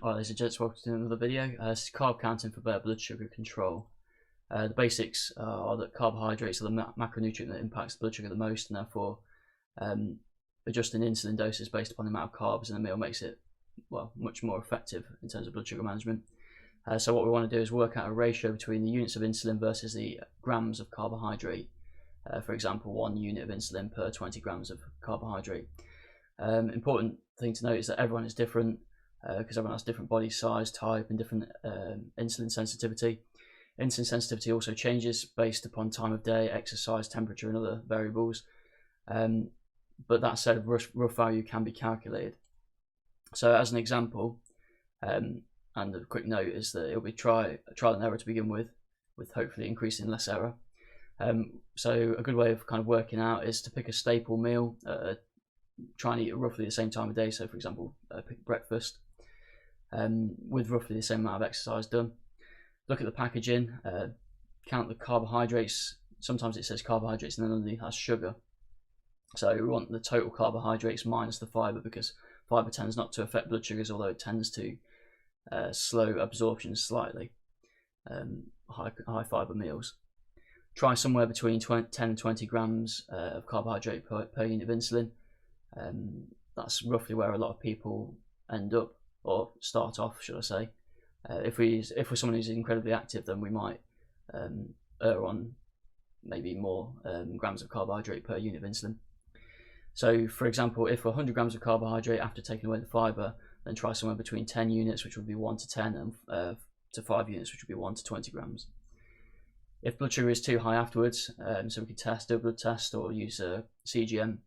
Alright, ladies and gents, welcome to another video. This is carb counting for better blood sugar control. The basics are that carbohydrates are the macronutrient that impacts the blood sugar the most, and therefore adjusting insulin doses based upon the amount of carbs in a meal makes it, well, much more effective in terms of blood sugar management. So what we want to do is work out a ratio between the units of insulin versus the grams of carbohydrate. For example, 1 unit of insulin per 20 grams of carbohydrate. Important thing to note is that everyone is different, because everyone has different body size, type, and different insulin sensitivity. Insulin sensitivity also changes based upon time of day, exercise, temperature, and other variables. But that said, a rough value can be calculated. So as an example, and a quick note is that it will be trial and error to begin with hopefully increasing less error. So a good way of kind of working out is to pick a staple meal, try and eat at roughly the same time of day. So for example, pick breakfast, with roughly the same amount of exercise done. Look at the packaging, count the carbohydrates. Sometimes it says carbohydrates and then underneath has sugar. So we want the total carbohydrates minus the fibre, because fibre tends not to affect blood sugars, although it tends to slow absorption slightly. High fibre meals. Try somewhere between 10 and 20 grams of carbohydrate per unit of insulin. That's roughly where a lot of people end up, or start off, should I say. If we're someone who's incredibly active, then we might err on maybe more grams of carbohydrate per unit of insulin. So for example, if 100 grams of carbohydrate after taking away the fibre, then try somewhere between 10 units, which would be 1 to 10, and to 5 units, which would be 1 to 20 grams. If blood sugar is too high afterwards, so we could do a blood test or use a CGM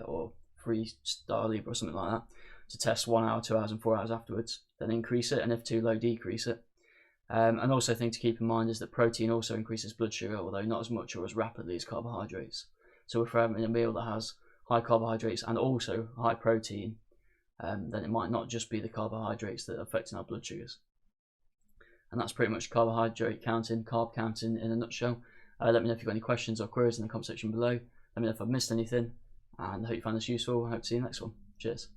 or Freestyle Libre or something like that to test 1 hour, 2 hours, and 4 hours afterwards. Then increase it, and if too low, decrease it. And also, a thing to keep in mind is that protein also increases blood sugar, although not as much or as rapidly as carbohydrates. So if we're having a meal that has high carbohydrates and also high protein, then it might not just be the carbohydrates that are affecting our blood sugars. And that's pretty much carb counting in a nutshell. Let me know if you've got any questions or queries in the comment section below. Let me know if I've missed anything, and I hope you found this useful. I hope to see you in the next one. Cheers.